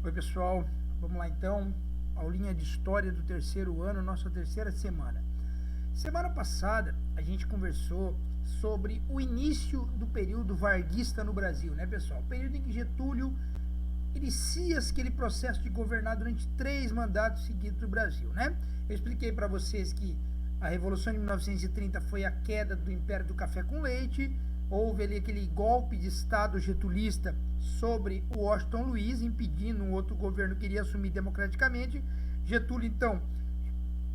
Oi pessoal, vamos lá então, aulinha de história do terceiro ano, nossa terceira semana. Semana passada a gente conversou sobre o início do período varguista no Brasil, né pessoal? O período em que Getúlio inicia aquele processo de governar durante 3 mandatos seguidos do Brasil, né? Eu expliquei para vocês que a Revolução de 1930 foi a queda do Império do Café com Leite. Houve ali aquele golpe de Estado getulista sobre o Washington Luiz, impedindo um outro governo que iria assumir democraticamente. Getúlio, então,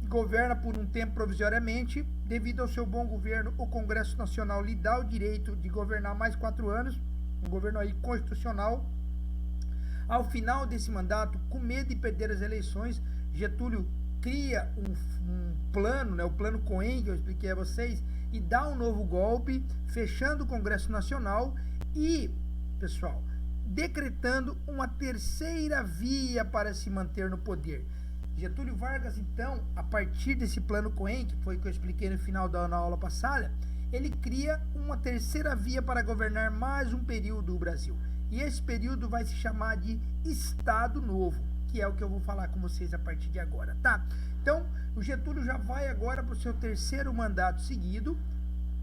governa por um tempo provisoriamente. Devido ao seu bom governo, o Congresso Nacional lhe dá o direito de governar mais 4 anos, um governo aí constitucional. Ao final desse mandato, com medo de perder as eleições, Getúlio cria um plano, né, o Plano Cohen, que eu expliquei a vocês, e dá um novo golpe, fechando o Congresso Nacional e, pessoal, decretando uma terceira via para se manter no poder. Getúlio Vargas, então, a partir desse Plano Cohen, que foi o que eu expliquei no final da aula passada, ele cria uma terceira via para governar mais um período do Brasil. E esse período vai se chamar de Estado Novo, que é o que eu vou falar com vocês a partir de agora, tá? Então, o Getúlio já vai agora para o seu terceiro mandato seguido,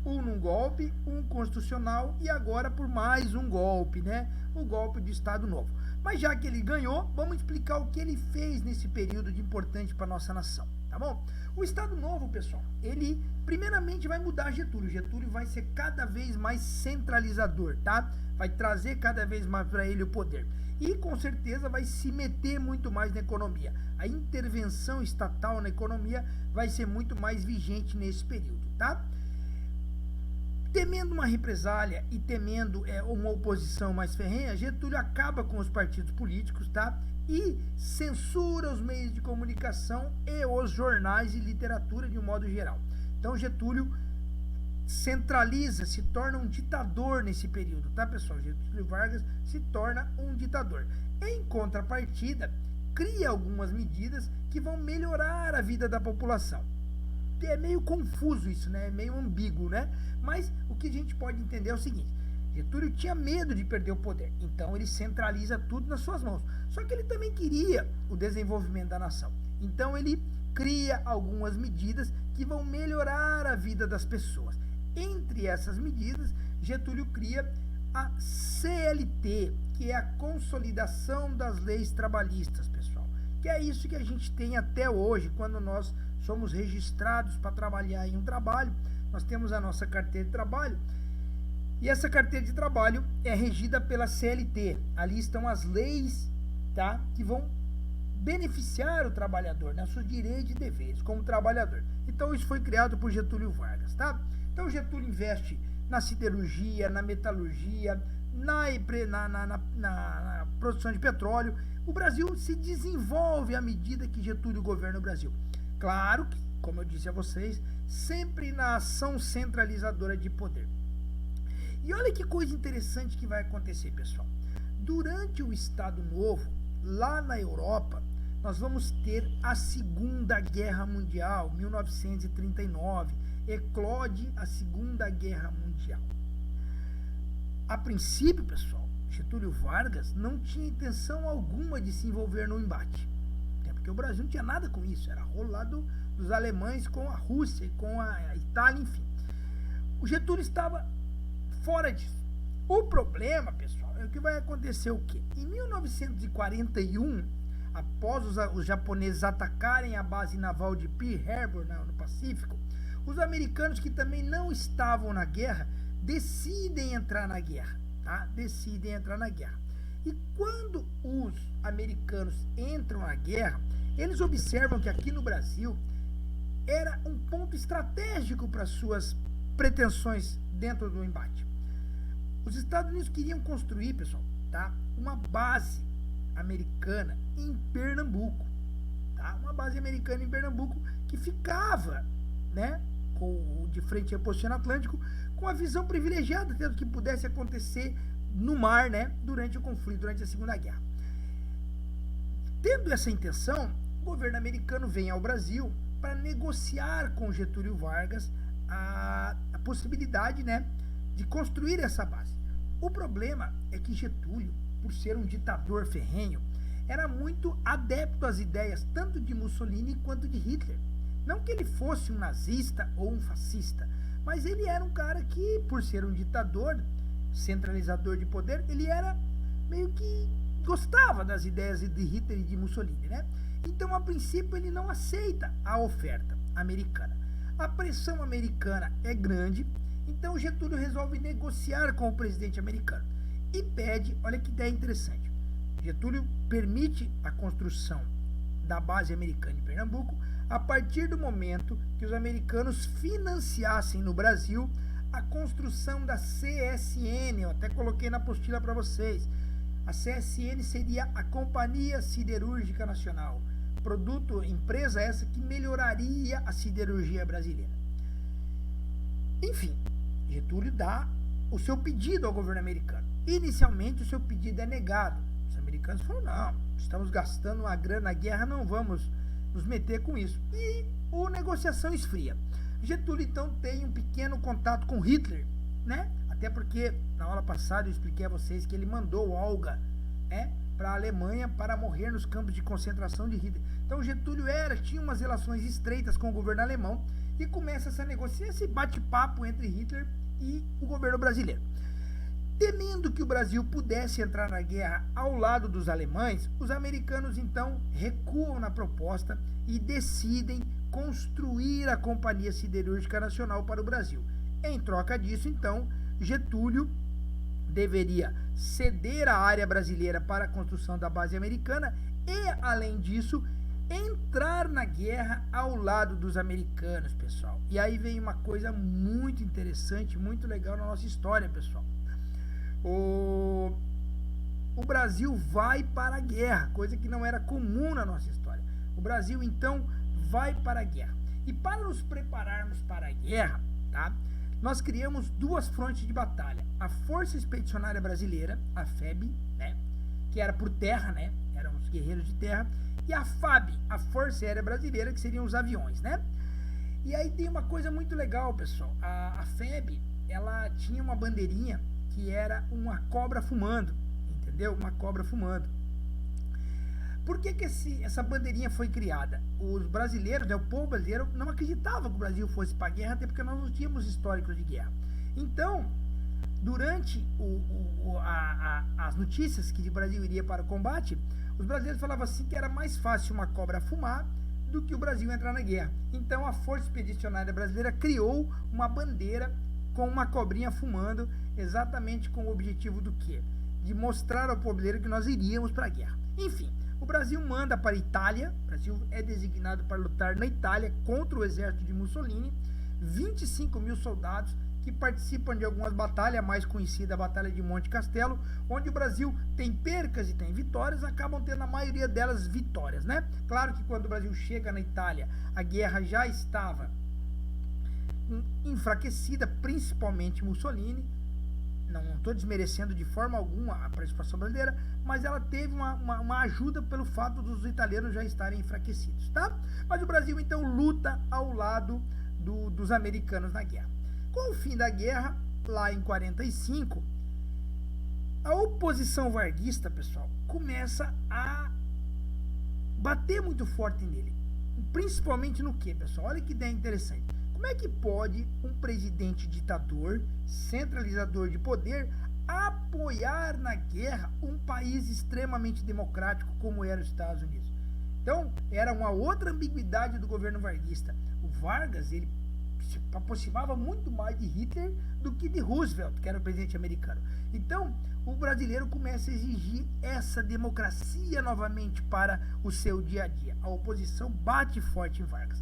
um num golpe, um constitucional e agora por mais um golpe, né? O golpe de Estado Novo. Mas já que ele ganhou, vamos explicar o que ele fez nesse período de importante para nossa nação, tá bom? O Estado Novo, pessoal, ele primeiramente vai mudar Getúlio. Getúlio vai ser cada vez mais centralizador, tá? Vai trazer cada vez mais para ele o poder. E com certeza vai se meter muito mais na economia. A intervenção estatal na economia vai ser muito mais vigente nesse período, tá? Temendo uma represália e temendo uma oposição mais ferrenha, Getúlio acaba com os partidos políticos, tá? E censura os meios de comunicação e os jornais e literatura de um modo geral. Então Getúlio centraliza, se torna um ditador nesse período, tá pessoal? Getúlio Vargas se torna um ditador. Em contrapartida, cria algumas medidas que vão melhorar a vida da população. É meio confuso isso, né? É meio ambíguo, né? Mas o que a gente pode entender é o seguinte: Getúlio tinha medo de perder o poder, então ele centraliza tudo nas suas mãos. Só que ele também queria o desenvolvimento da nação. Então ele cria algumas medidas que vão melhorar a vida das pessoas. Entre essas medidas, Getúlio cria a CLT, que é a Consolidação das Leis Trabalhistas, pessoal. Que é isso que a gente tem até hoje, quando nós somos registrados para trabalhar em um trabalho. Nós temos a nossa carteira de trabalho, e essa carteira de trabalho é regida pela CLT. Ali estão as leis, tá, que vão beneficiar o trabalhador, né, seus direitos e deveres como trabalhador. Então isso foi criado por Getúlio Vargas, tá? Então Getúlio investe na siderurgia, na metalurgia, na produção de petróleo. O Brasil se desenvolve à medida que Getúlio governa o Brasil. Claro que, como eu disse a vocês, sempre na ação centralizadora de poder. E olha que coisa interessante que vai acontecer, pessoal. Durante o Estado Novo, lá na Europa, nós vamos ter a Segunda Guerra Mundial, 1939. Eclode a Segunda Guerra Mundial. A princípio, pessoal, Getúlio Vargas não tinha intenção alguma de se envolver no embate. Até porque o Brasil não tinha nada com isso. Era rolo lá dos alemães com a Rússia e com a Itália, enfim. O Getúlio estava fora disso. O problema, pessoal, é que vai acontecer o quê? Em 1941, após os japoneses atacarem a base naval de Pearl Harbor, no Pacífico, os americanos, que também não estavam na guerra, decidem entrar na guerra, tá? Decidem entrar na guerra. E quando os americanos entram na guerra, eles observam que aqui no Brasil era um ponto estratégico para suas pretensões dentro do embate. Os Estados Unidos queriam construir, pessoal, tá, uma base americana em Pernambuco, tá? Uma base americana em Pernambuco que ficava, né, de frente ao Oceano Atlântico, com a visão privilegiada do que pudesse acontecer no mar, né, durante o conflito, durante a Segunda Guerra. Tendo essa intenção, o governo americano vem ao Brasil para negociar com Getúlio Vargas a possibilidade, né, de construir essa base. O problema é que Getúlio, por ser um ditador ferrenho, era muito adepto às ideias tanto de Mussolini quanto de Hitler. Não que ele fosse um nazista ou um fascista, mas ele era um cara que, por ser um ditador, centralizador de poder, ele era meio que gostava das ideias de Hitler e de Mussolini, né? Então, a princípio, ele não aceita a oferta americana. A pressão americana é grande, então Getúlio resolve negociar com o presidente americano e pede, olha que ideia interessante, Getúlio permite a construção da base americana em Pernambuco a partir do momento que os americanos financiassem no Brasil a construção da CSN. Eu até coloquei na apostila para vocês. A CSN seria a Companhia Siderúrgica Nacional, empresa essa que melhoraria a siderurgia brasileira. Enfim, Getúlio dá o seu pedido ao governo americano. Inicialmente o seu pedido é negado. Os americanos falam, não, estamos gastando uma grana na guerra, não vamos nos meter com isso. E a negociação esfria. Getúlio então tem um pequeno contato com Hitler, né? Até porque na aula passada eu expliquei a vocês que ele mandou Olga, né, para a Alemanha para morrer nos campos de concentração de Hitler. Então Getúlio tinha umas relações estreitas com o governo alemão e começa essa negociação, esse bate-papo entre Hitler e o governo brasileiro. Temendo que o Brasil pudesse entrar na guerra ao lado dos alemães, os americanos então recuam na proposta e decidem construir a Companhia Siderúrgica Nacional para o Brasil. Em troca disso, então, Getúlio deveria ceder a área brasileira para a construção da base americana e, além disso, entrar na guerra ao lado dos americanos, pessoal. E aí vem uma coisa muito interessante, muito legal na nossa história, pessoal. O Brasil vai para a guerra, coisa que não era comum na nossa história. O Brasil, então, vai para a guerra. E para nos prepararmos para a guerra, tá, nós criamos duas frontes de batalha. A Força Expedicionária Brasileira, a FEB, né, que era por terra, né, eram os guerreiros de terra, e a FAB, a Força Aérea Brasileira, que seriam os aviões, né. E aí tem uma coisa muito legal, pessoal. A FEB, ela tinha uma bandeirinha que era uma cobra fumando, entendeu? Uma cobra fumando. Por que essa bandeirinha foi criada? Os brasileiros, né, o povo brasileiro, não acreditava que o Brasil fosse para a guerra, até porque nós não tínhamos históricos de guerra. Então, durante as notícias que o Brasil iria para o combate, os brasileiros falavam assim que era mais fácil uma cobra fumar do que o Brasil entrar na guerra. Então, a Força Expedicionária Brasileira criou uma bandeira com uma cobrinha fumando, exatamente com o objetivo do quê? De mostrar ao povo brasileiro que nós iríamos para a guerra. Enfim, o Brasil manda para a Itália, o Brasil é designado para lutar na Itália contra o exército de Mussolini, 25 mil soldados que participam de algumas batalhas, a mais conhecida a Batalha de Monte Castelo, onde o Brasil tem percas e tem vitórias, acabam tendo a maioria delas vitórias, né? Claro que quando o Brasil chega na Itália, a guerra já estava enfraquecida, principalmente Mussolini. Não estou desmerecendo de forma alguma a participação brasileira, mas ela teve uma ajuda pelo fato dos italianos já estarem enfraquecidos, tá? Mas o Brasil então luta ao lado dos americanos na guerra. Com o fim da guerra, lá em 45, a oposição varguista, pessoal, começa a bater muito forte nele. Principalmente no que, pessoal? Olha que ideia interessante. Como é que pode um presidente ditador, centralizador de poder, apoiar na guerra um país extremamente democrático como era os Estados Unidos? Então, era uma outra ambiguidade do governo varguista. O Vargas, ele se aproximava muito mais de Hitler do que de Roosevelt, que era o presidente americano. Então, o brasileiro começa a exigir essa democracia novamente para o seu dia a dia. A oposição bate forte em Vargas.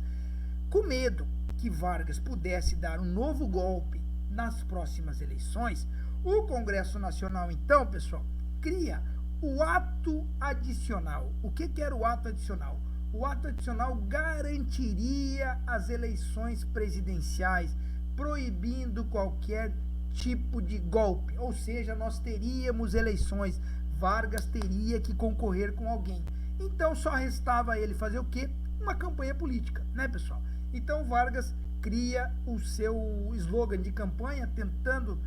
Com medo que Vargas pudesse dar um novo golpe nas próximas eleições, o Congresso Nacional, então, pessoal, cria o ato adicional. O que era o ato adicional? O ato adicional garantiria as eleições presidenciais, proibindo qualquer tipo de golpe. Ou seja, nós teríamos eleições, Vargas teria que concorrer com alguém. Então só restava a ele fazer o quê? Uma campanha política, né, pessoal? Então Vargas cria o seu slogan de campanha, tentando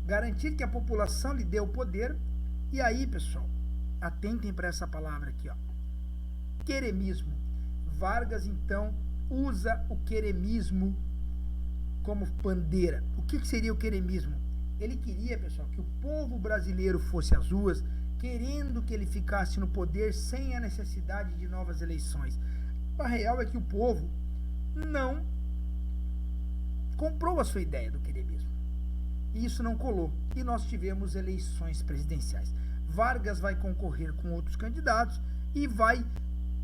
garantir que a população lhe dê o poder. E aí, pessoal, atentem para essa palavra aqui, ó. Queremismo. Vargas, então, usa o queremismo como bandeira. O que seria o queremismo? Ele queria, pessoal, que o povo brasileiro fosse às ruas, querendo que ele ficasse no poder sem a necessidade de novas eleições. A real é que o povo não comprou a sua ideia do queremismo. E isso não colou. E nós tivemos eleições presidenciais. Vargas vai concorrer com outros candidatos e vai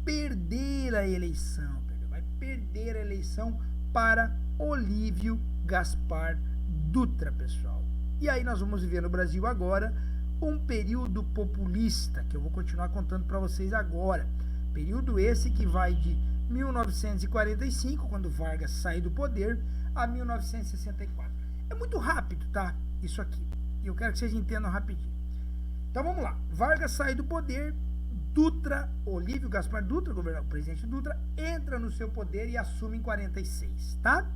perder a eleição. Vai perder a eleição para Olívio Gaspar Dutra, pessoal. E aí nós vamos viver no Brasil agora um período populista, que eu vou continuar contando para vocês agora. Período esse que vai de 1945, quando Vargas sai do poder, a 1964. É muito rápido, tá? Isso aqui. E eu quero que vocês entendam rapidinho. Então vamos lá. Vargas sai do poder, Dutra, Olívio Gaspar Dutra, o presidente Dutra, entra no seu poder e assume em 46, tá?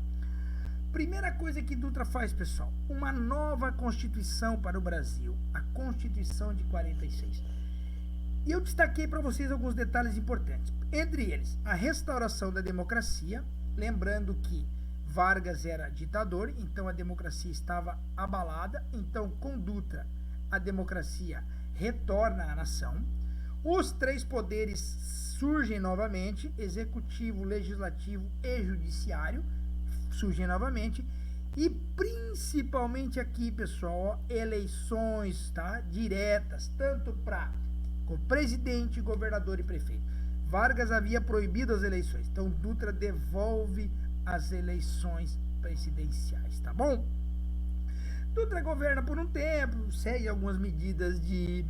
Primeira coisa que Dutra faz, pessoal, uma nova Constituição para o Brasil, a Constituição de 46. E eu destaquei para vocês alguns detalhes importantes. Entre eles, a restauração da democracia, lembrando que Vargas era ditador, então a democracia estava abalada, então com Dutra a democracia retorna à nação. Os três poderes surgem novamente, executivo, legislativo e judiciário, surgem novamente, e principalmente aqui, pessoal, eleições, tá, diretas, tanto para o presidente, governador e prefeito. Vargas havia proibido as eleições, então Dutra devolve as eleições presidenciais, tá bom? Dutra governa por um tempo, segue algumas medidas de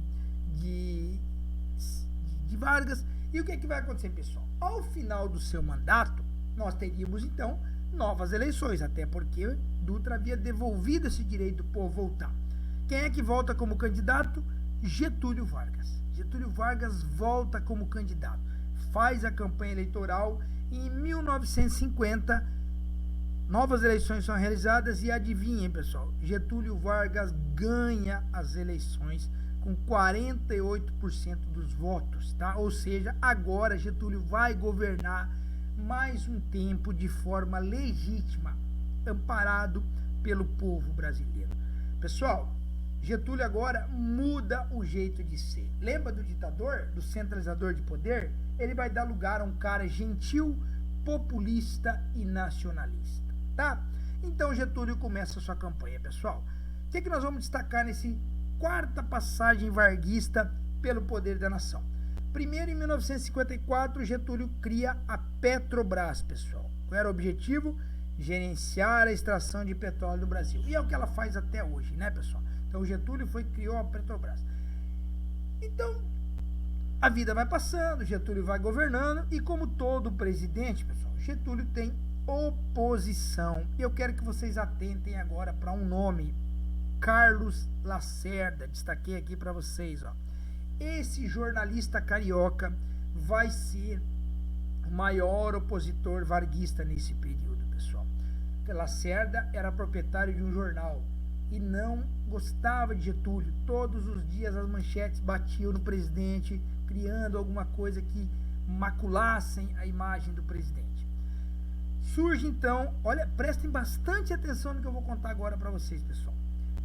Vargas, e o que é que vai acontecer, pessoal? Ao final do seu mandato, nós teríamos então novas eleições, até porque Dutra havia devolvido esse direito do povo voltar. Quem é que volta como candidato? Getúlio Vargas. Getúlio Vargas volta como candidato, faz a campanha eleitoral e em 1950 novas eleições são realizadas e adivinhem, pessoal, Getúlio Vargas ganha as eleições com 48% dos votos, tá? Ou seja, agora Getúlio vai governar mais um tempo de forma legítima, amparado pelo povo brasileiro. Pessoal, Getúlio agora muda o jeito de ser. Lembra do ditador, do centralizador de poder? Ele vai dar lugar a um cara gentil, populista e nacionalista, tá? Então Getúlio começa a sua campanha, pessoal. O que nós vamos destacar nesse quarta passagem varguista pelo poder da nação? Primeiro, em 1954, Getúlio cria a Petrobras, pessoal. Qual era o objetivo? Gerenciar a extração de petróleo do Brasil. E é o que ela faz até hoje, né, pessoal? Então, Getúlio criou a Petrobras. Então, a vida vai passando, Getúlio vai governando, e como todo presidente, pessoal, Getúlio tem oposição. Eu quero que vocês atentem agora para um nome, Carlos Lacerda. Destaquei aqui para vocês, ó. Esse jornalista carioca vai ser o maior opositor varguista nesse período, pessoal. Lacerda era proprietário de um jornal e não gostava de Getúlio. Todos os dias as manchetes batiam no presidente, criando alguma coisa que maculassem a imagem do presidente. Surge então, olha, prestem bastante atenção no que eu vou contar agora para vocês, pessoal.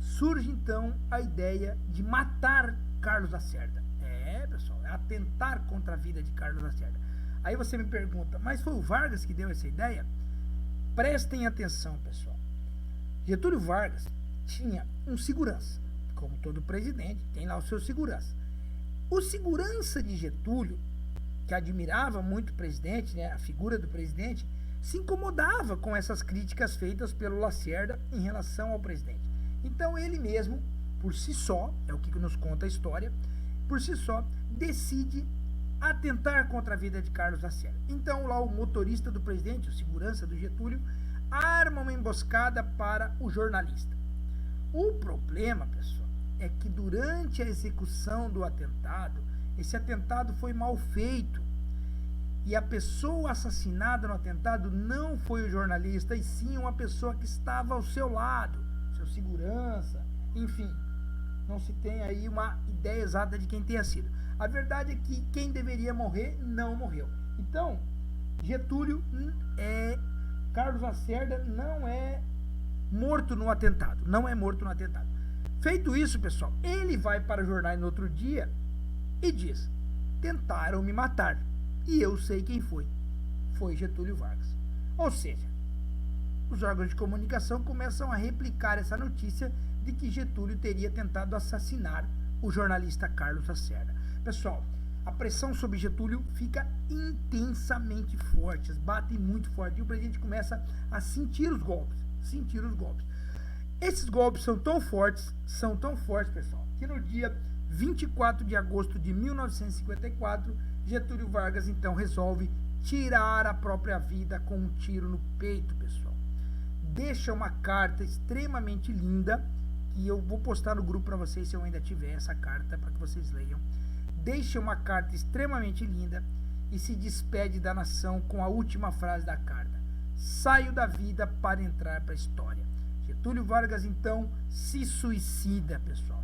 Surge então a ideia de matar Carlos Lacerda. Pessoal, é atentar contra a vida de Carlos Lacerda. Aí você me pergunta, mas foi o Vargas que deu essa ideia? Prestem atenção, pessoal. Getúlio Vargas tinha um segurança, como todo presidente, tem lá o seu segurança. O segurança de Getúlio, que admirava muito o presidente, né, a figura do presidente, se incomodava com essas críticas feitas pelo Lacerda em relação ao presidente. Então ele mesmo, por si só, é o que nos conta a história, por si só, decide atentar contra a vida de Carlos Lacerda. Então lá o motorista do presidente, o segurança do Getúlio, arma uma emboscada para o jornalista. O problema, pessoal, é que durante a execução do atentado, esse atentado foi mal feito. E a pessoa assassinada no atentado não foi o jornalista, e sim uma pessoa que estava ao seu lado, seu segurança, enfim. não se tem aí uma ideia exata de quem tenha sido. A verdade é que quem deveria morrer não morreu. Então, Getúlio Carlos Lacerda não é morto no atentado. Não é morto no atentado. Feito isso, pessoal, ele vai para jornais no outro dia e diz: tentaram me matar. E eu sei quem foi. Foi Getúlio Vargas. Ou seja, os órgãos de comunicação começam a replicar essa notícia de que Getúlio teria tentado assassinar o jornalista Carlos Lacerda. Pessoal, a pressão sobre Getúlio fica intensamente forte, batem muito forte, e o presidente começa a sentir os golpes, Esses golpes são tão fortes, pessoal, que no dia 24 de agosto de 1954, Getúlio Vargas então resolve tirar a própria vida com um tiro no peito, pessoal. Deixa uma carta extremamente linda, que eu vou postar no grupo para vocês se eu ainda tiver essa carta, para que vocês leiam. Deixa uma carta extremamente linda e se despede da nação com a última frase da carta: saio da vida para entrar para a história. Getúlio Vargas, então, se suicida, pessoal,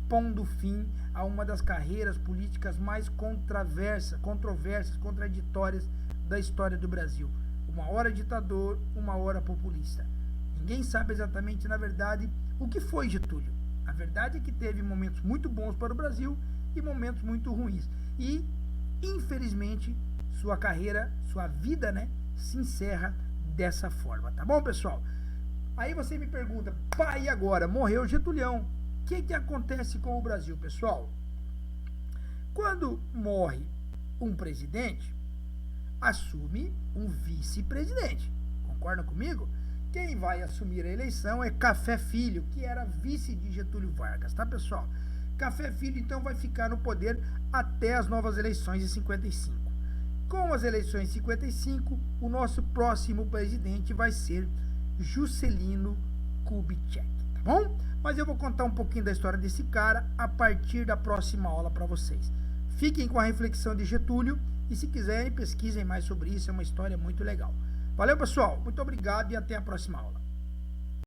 pondo fim a uma das carreiras políticas mais controversas, contraditórias da história do Brasil. Uma hora ditador, uma hora populista. Ninguém sabe exatamente, na verdade, o que foi Getúlio. A verdade é que teve momentos muito bons para o Brasil e momentos muito ruins. E, infelizmente, sua carreira, sua vida, se encerra dessa forma. Tá bom, pessoal? Aí você me pergunta: pai, e agora? Morreu Getulião. O que acontece com o Brasil, pessoal? Quando morre um presidente, assume um vice-presidente. Concordam comigo? Quem vai assumir a eleição é Café Filho, que era vice de Getúlio Vargas, tá, pessoal? Café Filho, então, vai ficar no poder até as novas eleições de 55. Com as eleições de 55, o nosso próximo presidente vai ser Juscelino Kubitschek, tá bom? Mas eu vou contar um pouquinho da história desse cara a partir da próxima aula para vocês. Fiquem com a reflexão de Getúlio e, se quiserem, pesquisem mais sobre isso, é uma história muito legal. Valeu, pessoal, muito obrigado e até a próxima aula.